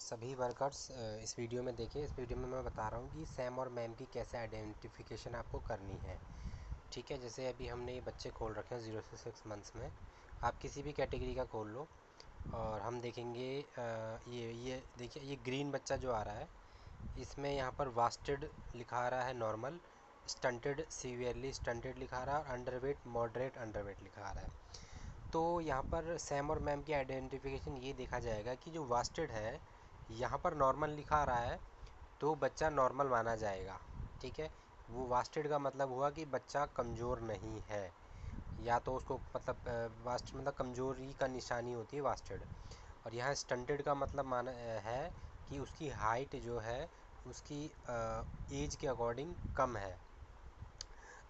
सभी वर्कर्स इस वीडियो में देखिए। इस वीडियो में मैं बता रहा हूँ कि सैम और मैम की कैसे आइडेंटिफिकेशन आपको करनी है। ठीक है, जैसे अभी हमने ये बच्चे खोल रखे हैं 0 से 6 मंथ्स में। आप किसी भी कैटेगरी का खोल लो और हम देखेंगे। ये देखिए, ये ग्रीन बच्चा जो आ रहा है इसमें यहाँ पर वास्टेड लिखा आ रहा है, नॉर्मल, स्टंटेड, सीवियरली स्टंटेड लिखा आ रहा है और अंडरवेट, मॉडरेट अंडरवेट लिखा आ रहा है। तो यहाँ पर सैम और मैम की आइडेंटिफिकेशन ये देखा जाएगा कि जो वास्टेड है यहाँ पर नॉर्मल लिखा आ रहा है तो बच्चा नॉर्मल माना जाएगा। ठीक है, वो वास्टेड का मतलब हुआ कि बच्चा कमज़ोर नहीं है, या तो उसको मतलब वास्ट मतलब कमज़ोरी का निशानी होती है वास्टेड। और यहाँ स्टंटेड का मतलब माना है कि उसकी हाइट जो है उसकी एज के अकॉर्डिंग कम है।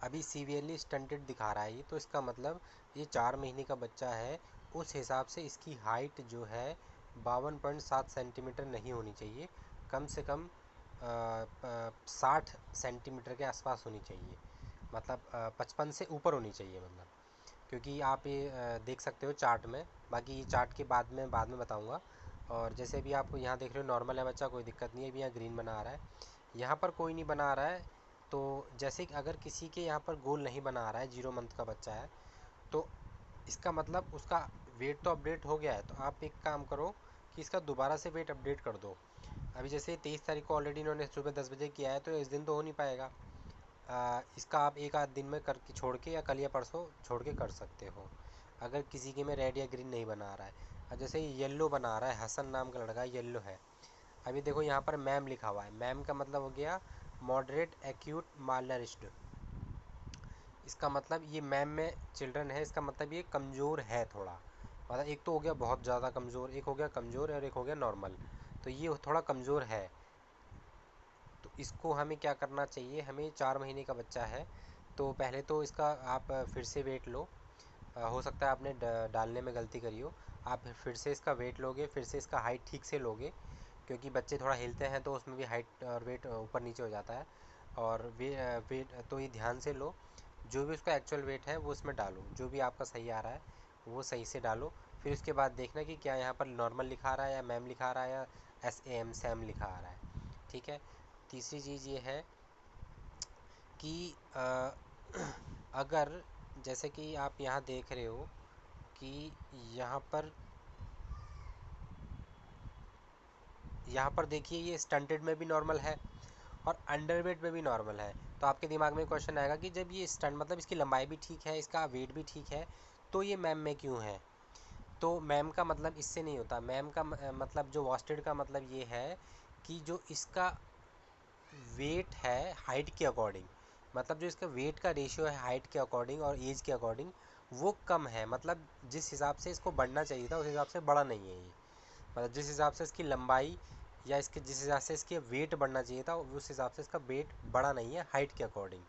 अभी सीवियरली स्टंटेड दिखा रहा है ये, तो इसका मतलब ये 4 महीने का बच्चा है, उस हिसाब से इसकी हाइट जो है 52.7 सेंटीमीटर नहीं होनी चाहिए, कम से कम 60 सेंटीमीटर के आसपास होनी चाहिए, मतलब 55 से ऊपर होनी चाहिए मतलब। क्योंकि आप ये देख सकते हो चार्ट में, बाकी ये चार्ट के बाद में बताऊंगा। और जैसे भी आप यहाँ देख रहे हो नॉर्मल है बच्चा, कोई दिक्कत नहीं है। अभी यहाँ ग्रीन बना आ रहा है, यहाँ पर कोई नहीं बना आ रहा है। तो जैसे कि अगर किसी के यहाँ पर गोल नहीं बना आ रहा है, 0 मंथ का बच्चा है, तो इसका मतलब उसका वेट तो अपडेट हो गया है। तो आप एक काम करो कि इसका दोबारा से वेट अपडेट कर दो। अभी जैसे 23 तारीख को ऑलरेडी इन्होंने सुबह 10 बजे किया है, तो इस दिन तो हो नहीं पाएगा। इसका आप एक आध दिन में करके छोड़ के, या कल या परसों छोड़ के कर सकते हो, अगर किसी के में रेड या ग्रीन नहीं बना रहा है। और जैसे येलो बना रहा है, हसन नाम का लड़का येलो है। अभी देखो यहाँ पर मैम लिखा हुआ है, मैम का मतलब हो गया मॉडरेट एक्यूट मालनरिश्ड। इसका मतलब ये मैम में चिल्ड्रन है, इसका मतलब ये कमज़ोर है थोड़ा। मतलब एक तो हो गया बहुत ज़्यादा कमज़ोर, एक हो गया कमज़ोर और एक हो गया नॉर्मल। तो ये थोड़ा कमज़ोर है। तो इसको हमें क्या करना चाहिए, हमें 4 महीने का बच्चा है, तो पहले तो इसका आप फिर से वेट लो। हो सकता है आपने डालने में गलती करी हो। आप फिर से इसका वेट लोगे, फिर से इसका हाइट ठीक से लोगे, क्योंकि बच्चे थोड़ा हिलते हैं तो उसमें भी हाइट और वेट ऊपर नीचे हो जाता है। और वेट तो ये ध्यान से लो, जो भी उसका एक्चुअल वेट है वो इसमें डालो, जो भी आपका सही आ रहा है वो सही से डालो। फिर उसके बाद देखना कि क्या यहाँ पर नॉर्मल लिखा रहा है या मैम लिखा रहा है या SAM सैम लिखा आ रहा है। ठीक है। तीसरी चीज़ ये है कि अगर जैसे कि आप यहाँ देख रहे हो कि यहाँ पर देखिए ये स्टंटेड में भी नॉर्मल है और अंडरवेट में भी नॉर्मल है। तो आपके दिमाग में क्वेश्चन आएगा कि जब ये स्टंट मतलब इसकी लंबाई भी ठीक है, इसका वेट भी ठीक है, तो ये मैम में क्यों है। तो मैम का मतलब इससे नहीं होता। मैम का मतलब जो वॉस्टेड का मतलब ये है कि जो इसका वेट है हाइट के अकॉर्डिंग, मतलब जो इसका वेट का रेशियो है हाइट के अकॉर्डिंग और एज के अकॉर्डिंग, वो कम है। मतलब जिस हिसाब से इसको बढ़ना चाहिए था उस हिसाब से बड़ा नहीं है ये। मतलब जिस हिसाब से इसकी लंबाई या इसके जिस हिसाब से इसके वेट बढ़ना चाहिए था उस हिसाब से इसका वेट बड़ा नहीं है हाइट के अकॉर्डिंग।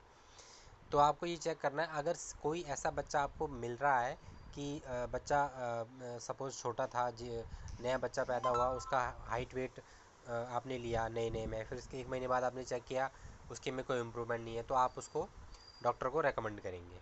तो आपको ये चेक करना है। अगर कोई ऐसा बच्चा आपको मिल रहा है कि बच्चा सपोज़ छोटा था, नया बच्चा पैदा हुआ, उसका हाइट वेट आपने लिया नए नए में, फिर उसके 1 महीने बाद आपने चेक किया उसके में कोई इम्प्रूवमेंट नहीं है, तो आप उसको डॉक्टर को रेकमेंड करेंगे।